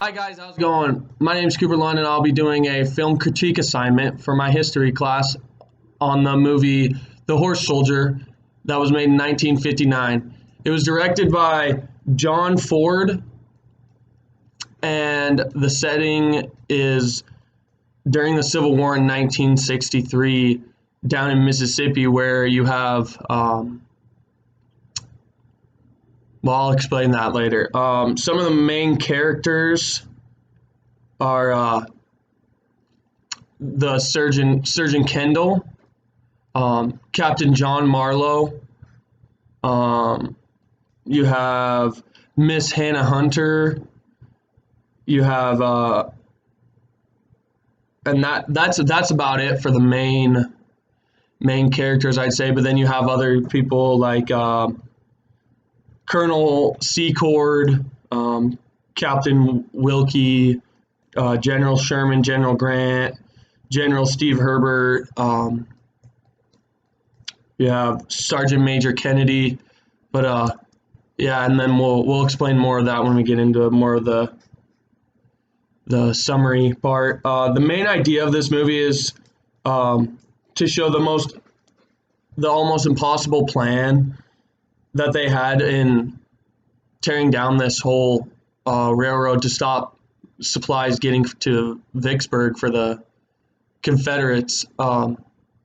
Hi guys, how's it going? My name is Cooper Lund and I'll be doing a film critique assignment for my history class on the movie The Horse Soldier that was made in 1959. It was directed by John Ford and the setting is during the Civil War in 1963 down in Mississippi where you have, I'll explain that later. Some of the main characters are the Surgeon Kendall, Captain John Marlowe. You have Miss Hannah Hunter. You have and that's about it for the main characters, I'd say. But then you have other people like Colonel Secord, Captain Wilkie, General Sherman, General Grant, General Steve Herbert. You have Sergeant Major Kennedy, but yeah, and then we'll explain more of that when we get into more of the summary part. The main idea of this movie is to show the almost impossible plan that they had in tearing down this whole railroad to stop supplies getting to Vicksburg for the Confederates.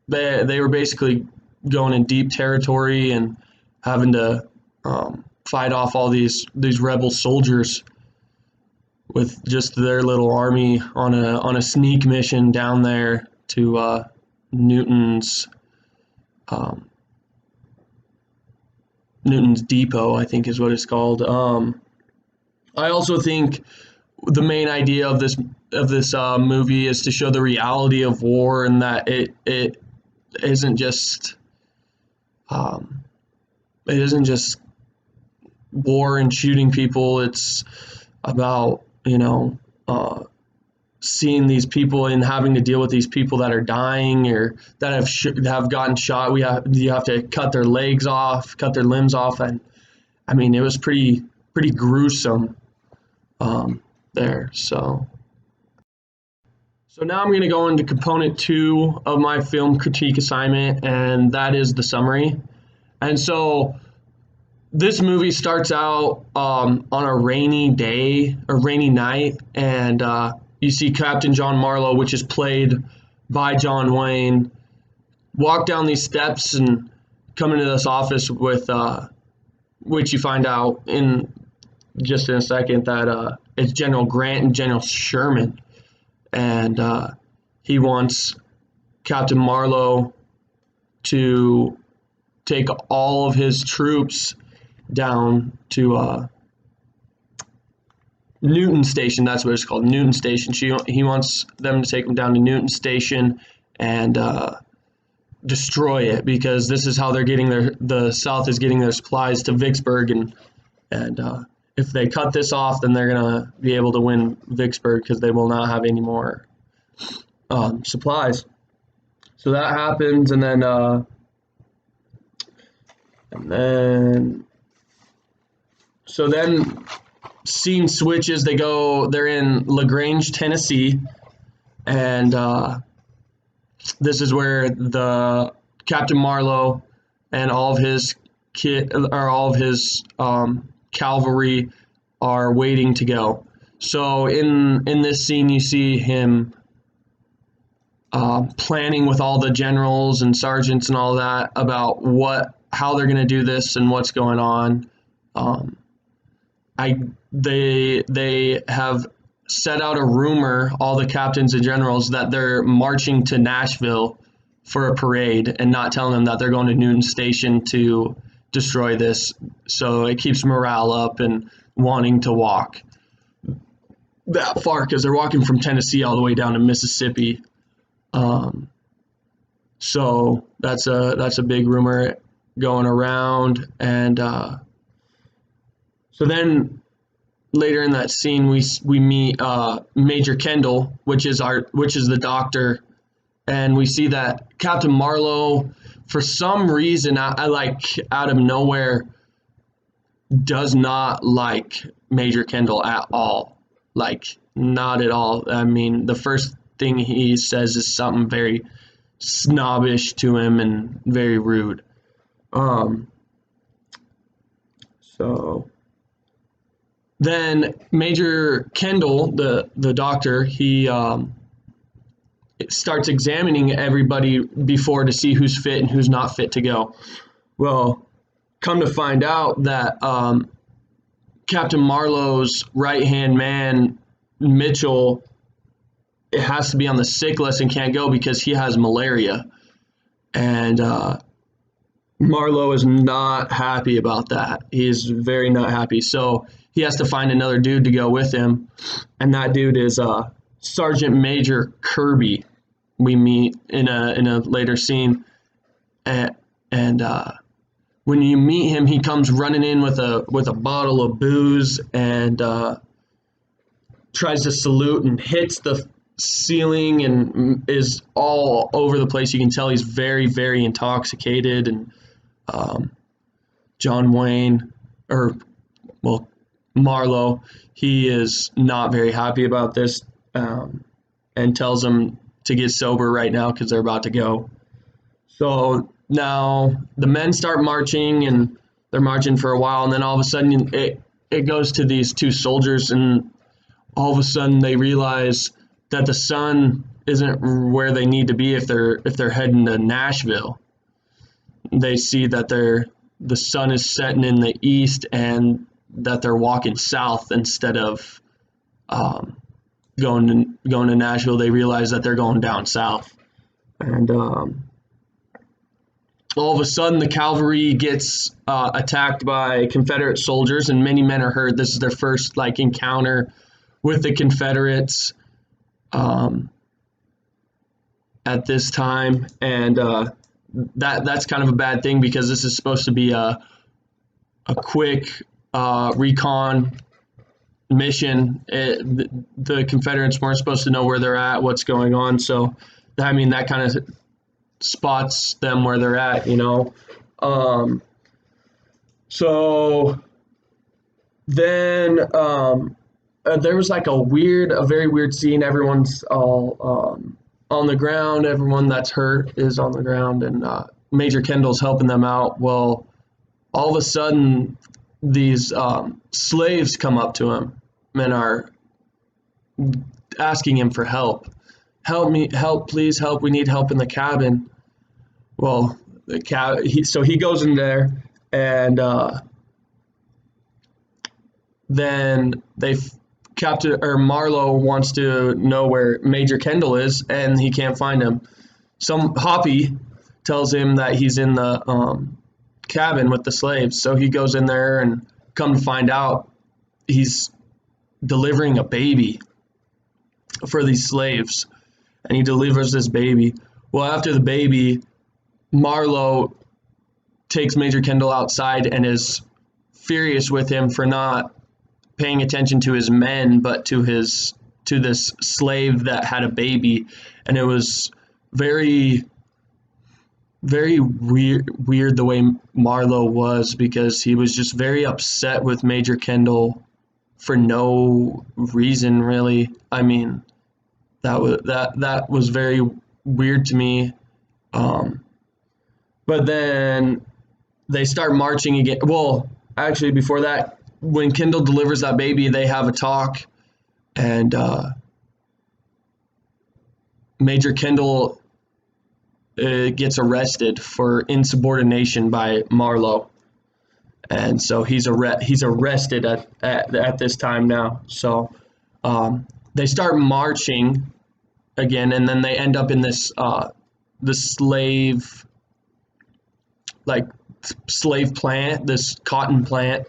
They were basically going in deep territory and having to fight off all these rebel soldiers with just their little army on a sneak mission down there to Newton's Newton's Depot, I think is what it's called. I also think the main idea of this movie is to show the reality of war and that it isn't just war and shooting people. It's about seeing these people and having to deal with these people that are dying or that have gotten shot. You have to cut their legs off, cut their limbs off, and I mean it was pretty gruesome there. So now I'm going to go into component 2 of my film critique assignment, and that is the summary. And so this movie starts out on a rainy day, a rainy night, and you see Captain John Marlowe, which is played by John Wayne, walk down these steps and come into this office with, which you find out in just in a second that it's General Grant and General Sherman, and he wants Captain Marlowe to take all of his troops down to Newton Station. That's what it's called, Newton Station. He wants them to take them down to Newton Station and destroy it, because this is how they're getting the South is getting their supplies to Vicksburg, and if they cut this off, then they're gonna be able to win Vicksburg because they will not have any more supplies. So that happens, and then scene switches. They're in LaGrange, Tennessee, and this is where the Captain Marlowe and all of his cavalry are waiting to go. So in this scene, you see him planning with all the generals and sergeants and all that about how they're going to do this and what's going on. They have set out a rumor, all the captains and generals, that they're marching to Nashville for a parade and not telling them that they're going to Newton Station to destroy this. So it keeps morale up and wanting to walk that far, because they're walking from Tennessee all the way down to Mississippi. So that's a big rumor going around, and so then later in that scene we meet Major Kendall, which is the doctor, and we see that Captain Marlowe, for some reason, I like out of nowhere, does not like Major Kendall at all. Like, not at all. I mean, the first thing he says is something very snobbish to him and very rude. Um, so then Major Kendall, the doctor, he starts examining everybody before to see who's fit and who's not fit to go. Well, come to find out that Captain Marlowe's right-hand man, Mitchell, it has to be on the sick list and can't go because he has malaria. And Marlowe is not happy about that. He's very not happy. So he has to find another dude to go with him. And that dude is Sergeant Major Kirby. We meet in a later scene. And when you meet him, he comes running in with a bottle of booze and tries to salute and hits the ceiling and is all over the place. You can tell he's very, very intoxicated. And John Wayne, Marlowe, he is not very happy about this and tells him to get sober right now because they're about to go. So now the men start marching, and they're marching for a while, and then all of a sudden it goes to these two soldiers, and all of a sudden they realize that the sun isn't where they need to be if they're heading to Nashville. They see that the sun is setting in the east and that they're walking south instead of going to Nashville. They realize that they're going down south, and all of a sudden the cavalry gets attacked by Confederate soldiers, and many men are hurt. This is their first encounter with the Confederates at this time, and that's kind of a bad thing because this is supposed to be a quick recon mission. The Confederates weren't supposed to know where they're at, what's going on, so that kind of spots them where they're at, so then there was a very weird scene. Everyone's all on the ground. Everyone that's hurt is on the ground, and Major Kendall's helping them out. Well, all of a sudden, these slaves come up to him and are asking him for help. Help, please help. We need help in the cabin. Well, so he goes in there, and then Marlowe wants to know where Major Kendall is, and he can't find him. Some Hoppy tells him that he's in the cabin with the slaves, so he goes in there, and come to find out, he's delivering a baby for these slaves, and he delivers this baby. Well, after the baby, Marlowe takes Major Kendall outside and is furious with him for not paying attention to his men, but to this slave that had a baby. And it was very, very weird the way Marlowe was, because he was just very upset with Major Kendall for no reason, really. I mean, that was very weird to me. But then they start marching again. Well, actually, before that, when Kendall delivers that baby, they have a talk, and Major Kendall gets arrested for insubordination by Marlowe, and so he's arrested at this time now. So they start marching again, and then they end up in this the slave plant, this cotton plant,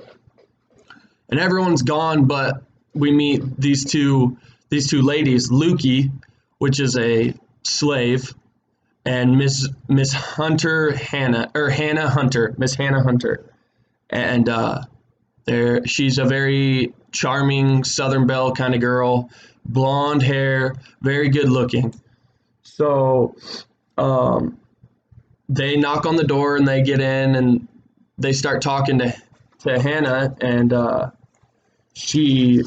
and everyone's gone, but we meet these two ladies, Lukey, which is a slave, and Miss Hannah Hunter, and she's a very charming Southern Belle kind of girl, blonde hair, very good looking. So they knock on the door and they get in and they start talking to Hannah, and she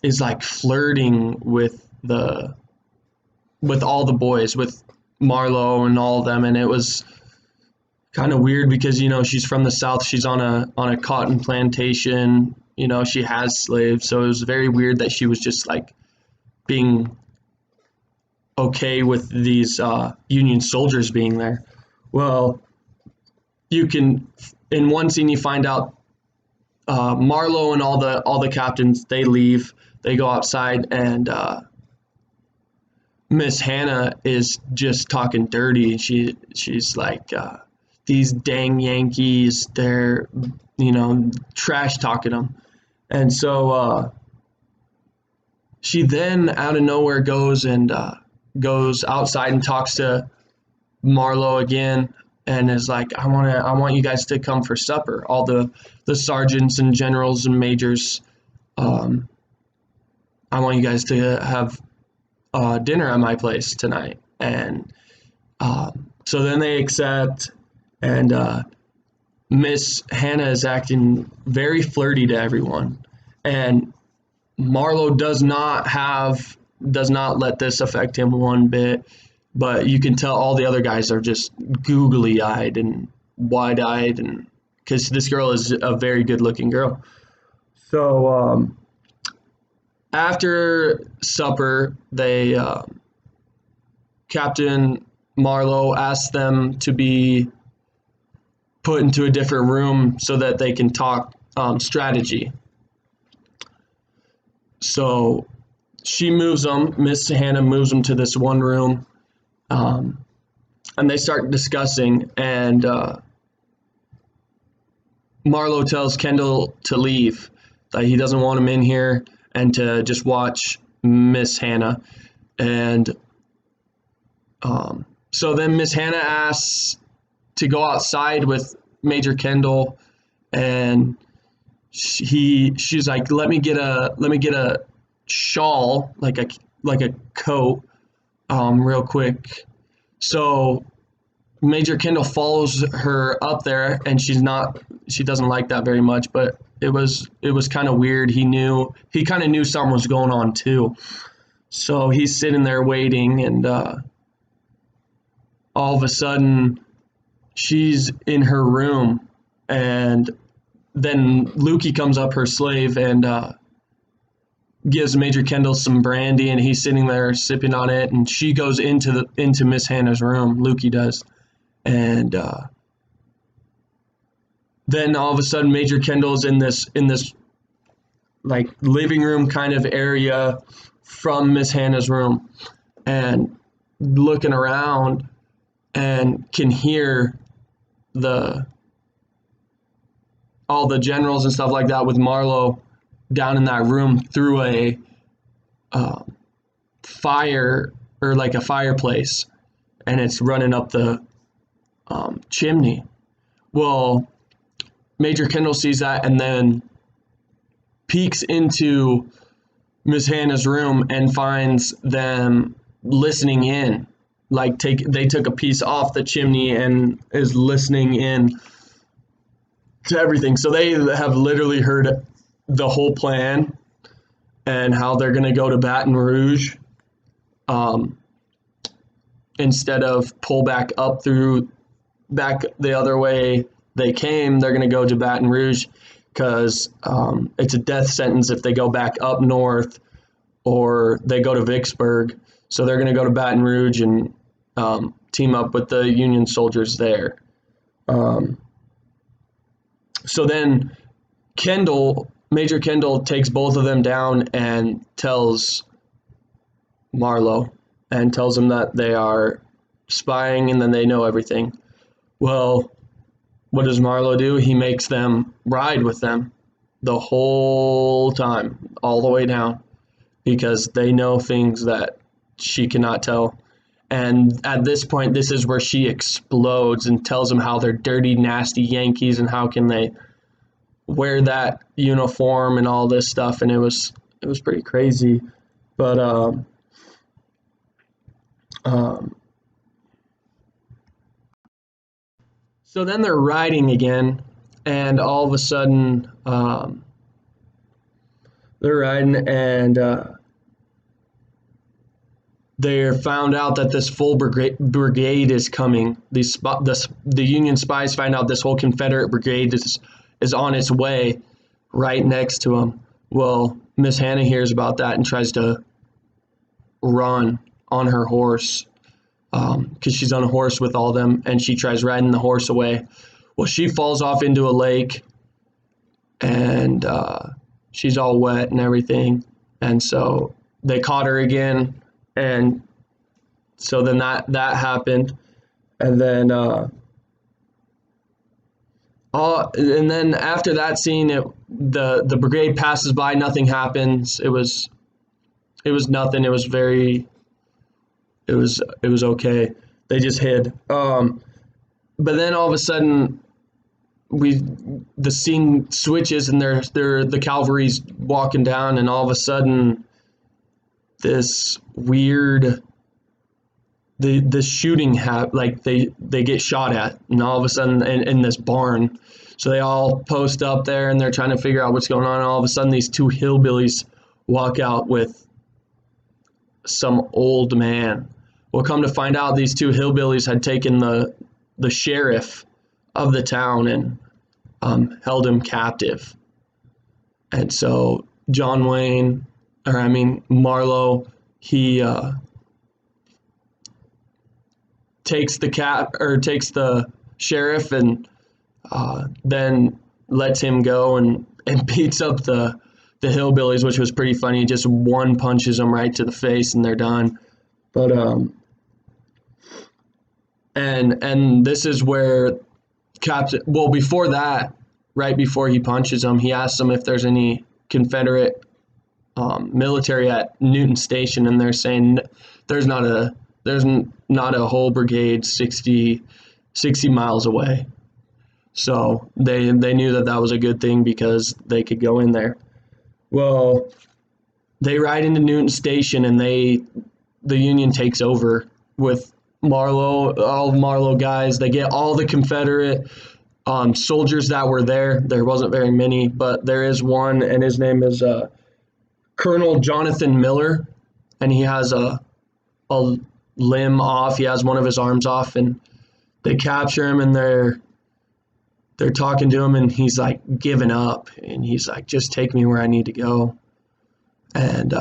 is like flirting with all the boys, with Marlo and all of them, and it was kind of weird because she's from the South, she's on a cotton plantation, she has slaves, so it was very weird that she was just like being okay with these Union soldiers being there. Well, you can in one scene you find out Marlo and all the captains, they leave, they go outside, and Miss Hannah is just talking dirty. She's like, these dang Yankees, they're trash talking them, and so she then out of nowhere goes outside and talks to Marlo again, and is like, I want you guys to come for supper, all the sergeants and generals and majors. I want you guys to have dinner at my place tonight. And so then they accept, and Miss Hannah is acting very flirty to everyone, and Marlo does not let this affect him one bit, but you can tell all the other guys are just googly eyed and wide eyed, and because this girl is a very good looking girl. So after supper, they Captain Marlo asks them to be put into a different room so that they can talk strategy. So Miss Hannah moves them to this one room, and they start discussing, and Marlo tells Kendall to leave, that he doesn't want him in here, and to just watch Miss Hannah. And so then Miss Hannah asks to go outside with Major Kendall, and she's like, let me get a shawl, like a coat, real quick. So Major Kendall follows her up there, and she doesn't like that very much, but it was kind of weird. He kind of knew something was going on too. So he's sitting there waiting, and all of a sudden she's in her room, and then Lukey comes up, her slave, and gives Major Kendall some brandy, and he's sitting there sipping on it, and she goes into Miss Hannah's room, Lukey does, and then all of a sudden Major Kendall's in this like living room kind of area from Miss Hannah's room, and looking around, and can hear all the generals and stuff like that with Marlo down in that room through a fire, or like a fireplace, and it's running up the chimney. Well, Major Kendall sees that, and then peeks into Miss Hannah's room and finds them listening in. Like they took a piece off the chimney and is listening in to everything. So they have literally heard the whole plan and how they're going to go to Baton Rouge, instead of pull back the other way they came. They're going to go to Baton Rouge because it's a death sentence if they go back up north or they go to Vicksburg. So they're going to go to Baton Rouge and team up with the Union soldiers there. So then Major Kendall takes both of them down and tells Marlo, and tells him that they are spying and then they know everything. Well, what does Marlo do? He makes them ride with them the whole time, all the way down, because they know things that she cannot tell. And at this point, this is where she explodes and tells them how they're dirty, nasty Yankees, and how can they wear that uniform and all this stuff. And it was pretty crazy. But so then they're riding again, and all of a sudden they're riding, and they found out that this full brigade is coming. The Union spies find out this whole Confederate brigade is on its way right next to them. Well, Miss Hannah hears about that and tries to run on her horse because she's on a horse with all them, and she tries riding the horse away. Well, she falls off into a lake, and she's all wet and everything. And so they caught her again, and so then that happened, and then after that scene, the brigade passes by, nothing happens. It was nothing. It was okay. They just hid. But then all of a sudden, the scene switches, and the cavalry's walking down, and all of a sudden, this weird the shooting they get shot at, and all of a sudden in this barn. So they all post up there, and they're trying to figure out what's going on. And all of a sudden, these two hillbillies walk out with some old man. Well, come to find out, these two hillbillies had taken the sheriff of the town and held him captive. And so Marlowe, he takes the sheriff, and then lets him go and beats up the hillbillies, which was pretty funny. Just one punches them right to the face, and they're done. But and this is where before that, right before he punches them, he asks them if there's any Confederate military at Newton Station, and they're saying there's not a whole brigade 60 miles away. So they knew that was a good thing because they could go in there. Well, they ride into Newton Station, and the Union takes over with Marlowe, all of Marlowe guys. They get all the Confederate soldiers that were there. There wasn't very many, but there is one, and his name is Colonel Jonathan Miller, and he has a limb off. He has one of his arms off, and they capture him, and they're talking to him, and he's like giving up, and he's like, just take me where I need to go. And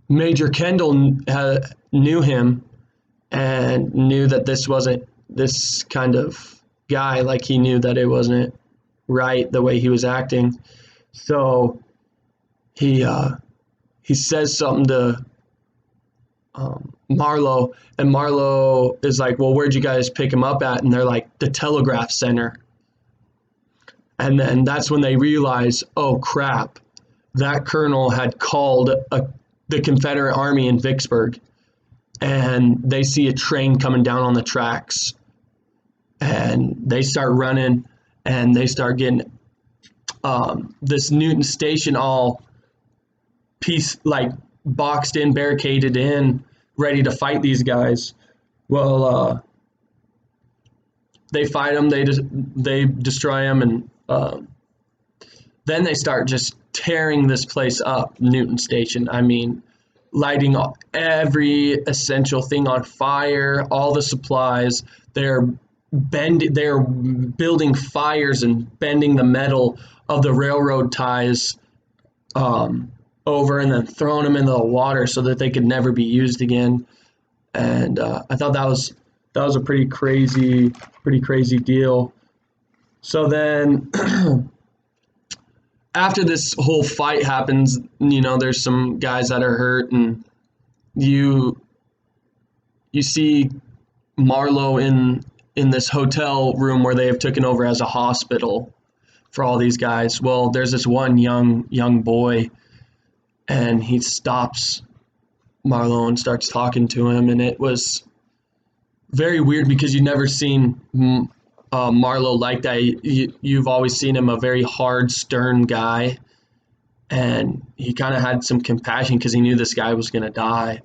Major Kendall knew him and knew that this wasn't this kind of guy. Like, he knew that it wasn't right the way he was acting. So he says something to Marlowe, and Marlowe is like, well, where'd you guys pick him up at? And they're like, the telegraph center. And then that's when they realize, oh crap, that colonel had called the Confederate Army in Vicksburg, and they see a train coming down on the tracks, and they start running, and they start getting this Newton Station all boxed in, barricaded in, ready to fight these guys. Well, they fight them, they destroy them, and then they start just tearing this place up, Newton Station. I mean, lighting every essential thing on fire, all the supplies. They're building fires and bending the metal of the railroad ties over, and then throwing them into the water so that they could never be used again. And I thought that was a pretty crazy deal. So then after this whole fight happens, there's some guys that are hurt, and you see Marlowe in this hotel room where they have taken over as a hospital for all these guys. Well, there's this one young boy, and he stops Marlowe and starts talking to him, and it was very weird because you've never seen Marlowe like that. You've always seen him a very hard, stern guy, and he kind of had some compassion because he knew this guy was going to die,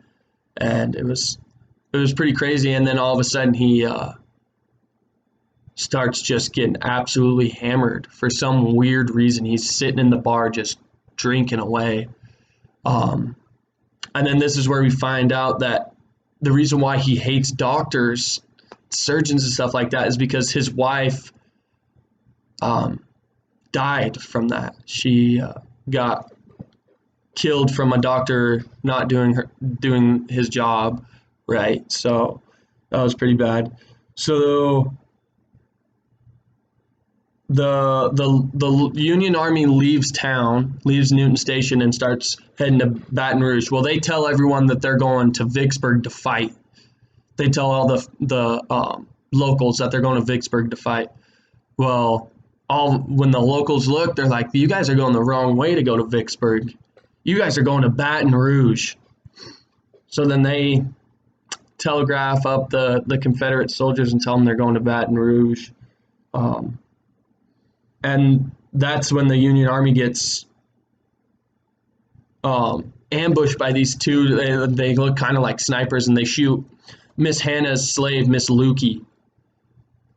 and it was pretty crazy. And then all of a sudden he starts just getting absolutely hammered for some weird reason. He's sitting in the bar just drinking away, Um, and then this is where we find out that the reason why he hates doctors, surgeons, and stuff like that is because his wife um, died from that. She got killed from a doctor not doing his job right. So that was pretty bad. So the Union Army leaves town, leaves Newton Station, and starts heading to Baton Rouge. Well, they tell everyone that they're going to Vicksburg to fight. They tell all the locals that they're going to Vicksburg to fight. Well, all when the locals look, they're like, "You guys are going the wrong way to go to Vicksburg. You guys are going to Baton Rouge." So then they telegraph up the Confederate soldiers and tell them they're going to Baton Rouge. Um, and that's when the Union Army gets ambushed by these two. They look kind of like snipers, and they shoot Miss Hannah's slave, Miss Lukey.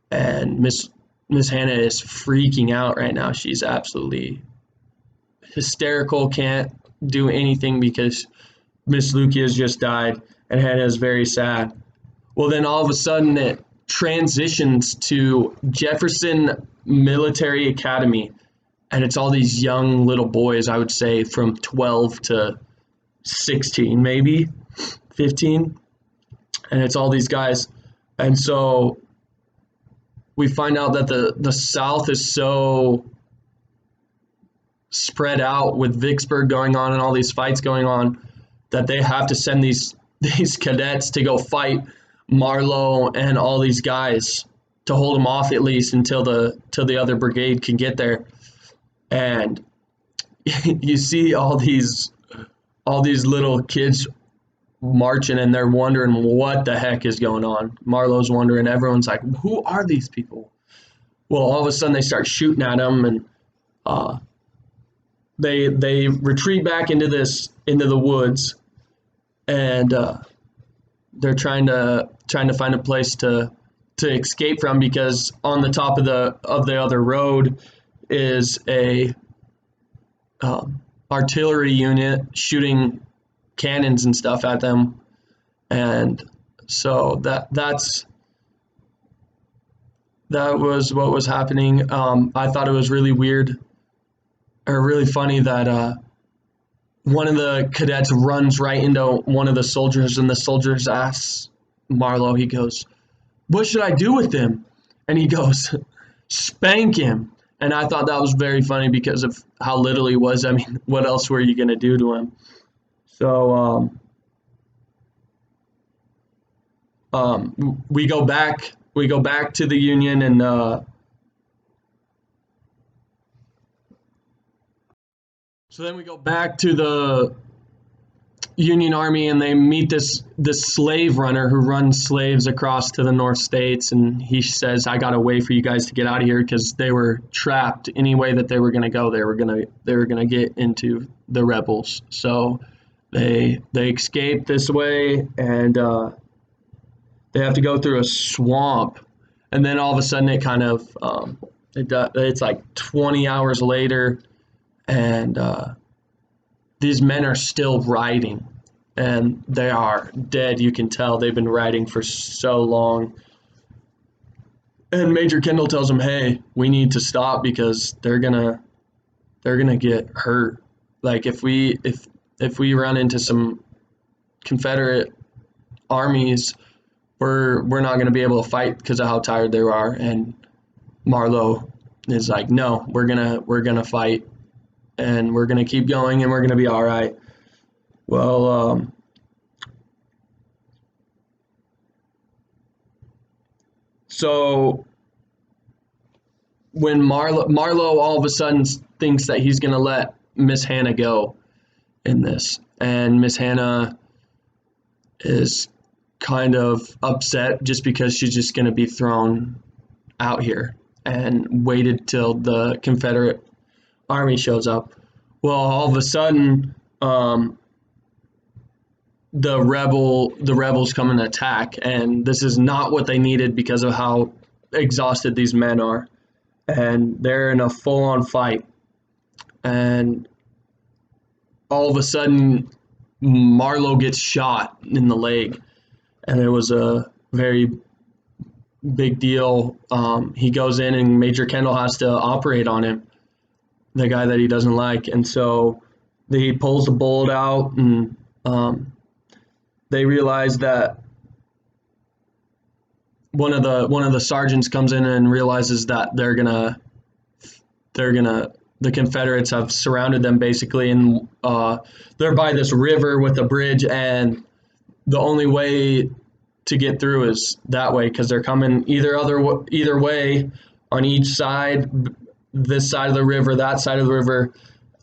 And Miss Hannah is freaking out right now. She's absolutely hysterical, can't do anything because Miss Lukey has just died, and Hannah is very sad. Well, then all of a sudden it transitions to Jefferson Military Academy, and it's all these young little boys, I would say from 12 to 16, maybe 15, and it's all these guys. And so we find out that the South is so spread out with Vicksburg going on and all these fights going on that they have to send these cadets to go fight Marlowe and all these guys to hold them off at least until the other brigade can get there. And you see all these little kids marching, and they're wondering what the heck is going on. Marlowe's wondering. Everyone's like, "Who are these people?" Well, all of a sudden they start shooting at them, and they retreat back into the woods, and they're trying to find a place to escape from, because on the top of the other road is a artillery unit shooting cannons and stuff at them. And so that was what was happening. I thought it was really weird, or really funny, that one of the cadets runs right into one of the soldiers, and the soldiers asks Marlowe, he goes, "What should I do with him?" And he goes, "Spank him." And I thought that was very funny because of how little he was. I mean, what else were you going to do to him? So we go back to the Union, and so then we go back to the Union Army, and they meet this slave runner who runs slaves across to the North States, and he says, "I got a way for you guys to get out of here," because they were trapped. Any way that they were going to go, they were going to get into the rebels. So they escape this way, and they have to go through a swamp, and then all of a sudden it kind of it's like 20 hours later, and these men are still riding, and they are dead. You can tell they've been riding for so long. And Major Kendall tells them, "Hey, we need to stop because they're gonna get hurt. Like if we run into some Confederate armies, we're not gonna be able to fight because of how tired they are." And Marlowe is like, "No, we're gonna fight, and we're gonna keep going, and we're gonna be all right." Well, so when Marlowe all of a sudden thinks that he's gonna let Miss Hannah go in this, and Miss Hannah is kind of upset just because she's just gonna be thrown out here, and waited till the Confederate army shows up. Well, all of a sudden, the rebels come and attack, and this is not what they needed because of how exhausted these men are, and they're in a full-on fight. And all of a sudden Marlowe gets shot in the leg, and it was a very big deal. He goes in and Major Kendall has to operate on him, the guy that he doesn't like, and so he pulls the bullet out, and they realize that one of the sergeants comes in and realizes that the Confederates have surrounded them basically, and they're by this river with a bridge, and the only way to get through is that way because they're coming either way on each side, this side of the river, that side of the river,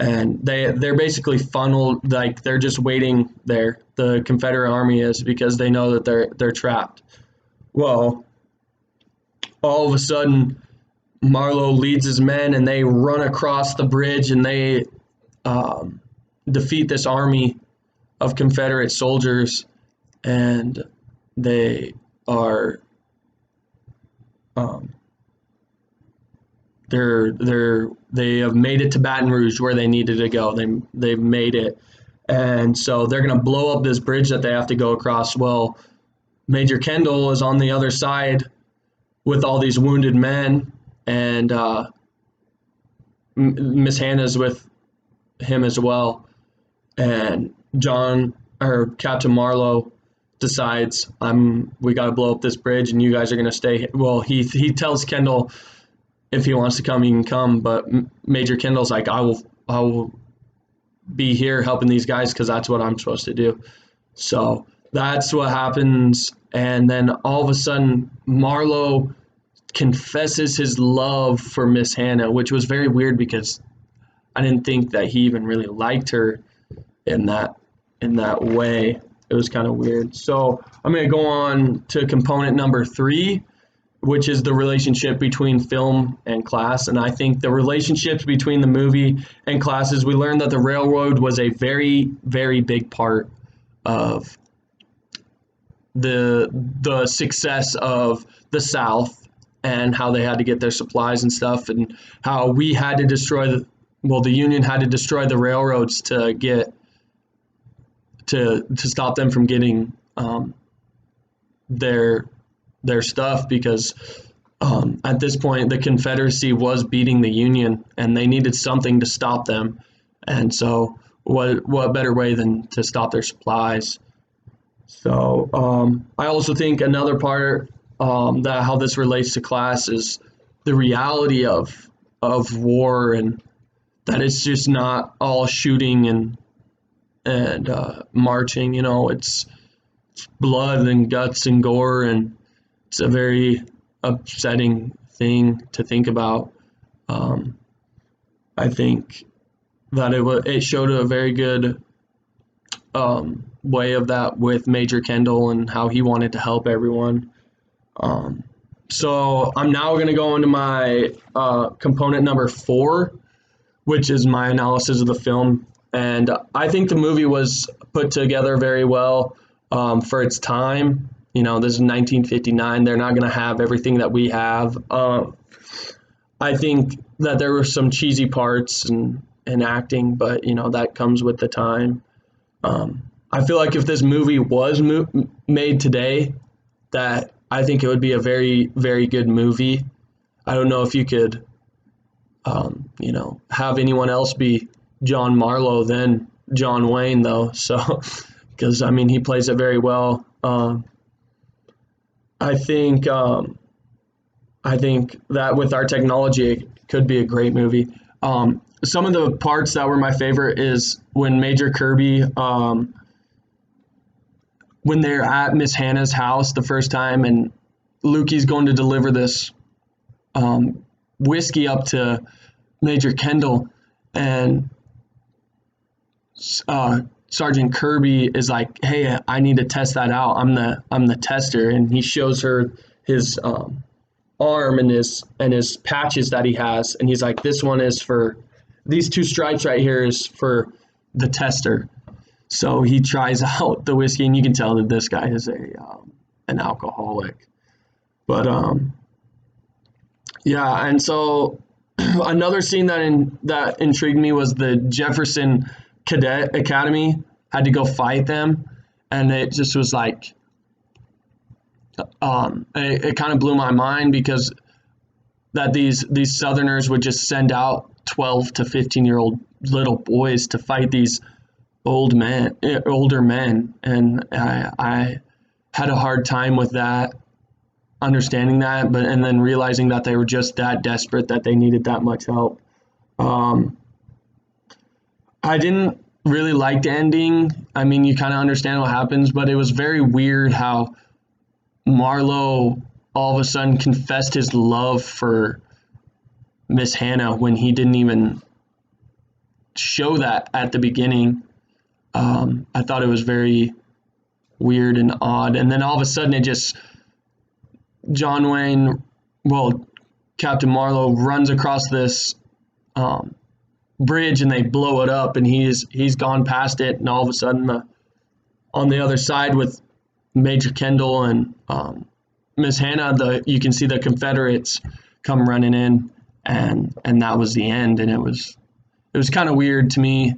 and they're basically funneled, like they're just waiting there. The Confederate army is, because they know that they're trapped. Well, all of a sudden, Marlowe leads his men, and they run across the bridge, and they defeat this army of Confederate soldiers, and they are they have made it to Baton Rouge where they needed to go. They've made it, and so they're going to blow up this bridge that they have to go across. Well, Major Kendall is on the other side with all these wounded men, and Miss Hannah's with him as well. And Captain Marlowe decides, we got to blow up this bridge, and you guys are going to stay. Well, he tells Kendall if he wants to come, he can come, but Major Kendall's like, I will be here helping these guys because that's what I'm supposed to do. So that's what happens, and then all of a sudden, Marlowe confesses his love for Miss Hannah, which was very weird because I didn't think that he even really liked her in that way. It was kind of weird. So I'm going to go on to component number 3, which is the relationship between film and class. And I think the relationships between the movie and classes, we learned that the railroad was a very, very big part of the success of the South, and how they had to get their supplies and stuff, and how we had to the Union had to destroy the railroads to stop them from getting their stuff, because at this point the Confederacy was beating the Union and they needed something to stop them, and so what better way than to stop their supplies. So I also think another part that how this relates to class is the reality of war, and that it's just not all shooting and marching. It's blood and guts and gore, and it's a very upsetting thing to think about. I think that it showed a very good way of that with Major Kendall and how he wanted to help everyone. So I'm now going to go into my component number 4, which is my analysis of the film. And I think the movie was put together very well for its time. This is 1959. They're not going to have everything that we have. I think that there were some cheesy parts and acting, but that comes with the time. I feel like if this movie was made today, that I think it would be a very, very good movie. I don't know if you could, have anyone else be John Marlowe than John Wayne, though. So, because he plays it very well. I think that with our technology, it could be a great movie. Some of the parts that were my favorite is when Major Kirby, when they're at Miss Hannah's house the first time, and Lukey's going to deliver this whiskey up to Major Kendall, and Sergeant Kirby is like, "Hey, I need to test that out. I'm the tester," and he shows her his arm and his patches that he has, and he's like, "This one is for these 2 stripes right here is for the tester." So he tries out the whiskey, and you can tell that this guy is an alcoholic. But and so another scene that intrigued me was the Jefferson cadet academy, had to go fight them, and it just was like, it kind of blew my mind because that these Southerners would just send out 12 to 15-year-old little boys to fight these older men, and I had a hard time with that, understanding that, but and then realizing that they were just that desperate that they needed that much help. Um, I didn't really like the ending. I mean, you kind of understand what happens, but it was very weird how Marlowe all of a sudden confessed his love for Miss Hannah when he didn't even show that at the beginning. I thought it was very weird and odd. And then all of a sudden, it just, John Wayne, well, Captain Marlowe runs across this um, bridge and they blow it up, and he's gone past it, and all of a sudden, on the other side with Major Kendall and Miss Hannah, you can see the Confederates come running in, and that was the end, and it was kind of weird to me.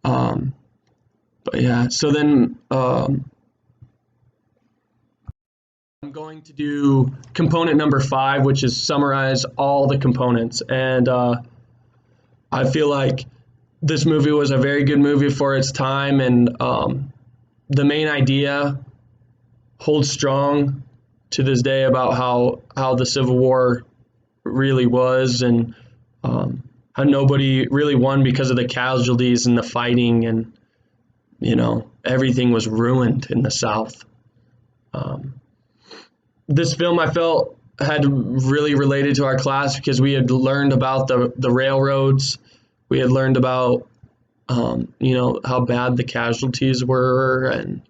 But yeah, so then I'm going to do component number 5, which is summarize all the components. And I feel like this movie was a very good movie for its time, and the main idea holds strong to this day about how the Civil War really was, and how nobody really won because of the casualties and the fighting, and everything was ruined in the South. This film, I felt, had really related to our class because we had learned about the railroads. We had learned about how bad the casualties were, and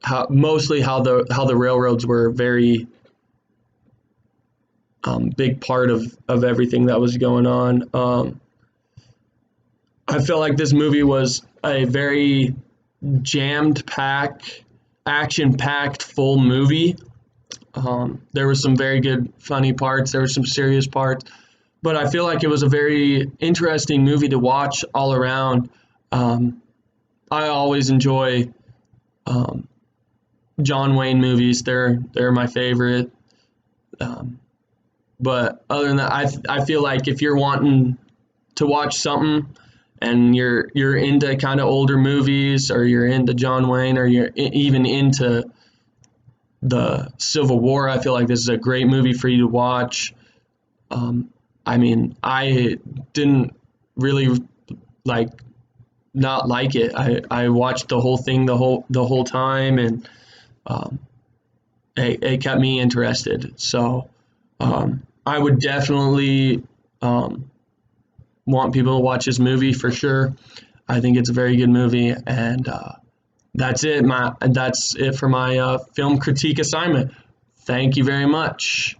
how mostly how the railroads were a very big part of everything that was going on. I feel like this movie was a very jammed packed, action packed, full movie. There were some very good funny parts, there were some serious parts, but I feel like it was a very interesting movie to watch all around. I always enjoy John Wayne movies. They're my favorite. But other than that, I feel like if you're wanting to watch something and you're into kind of older movies, or you're into John Wayne, or you're even into the Civil War, I feel like this is a great movie for you to watch. I mean, I didn't really like not like it. I watched the whole thing the whole time, and it kept me interested. So I would definitely want people to watch this movie for sure. I think it's a very good movie, and that's it. That's it for my film critique assignment. Thank you very much.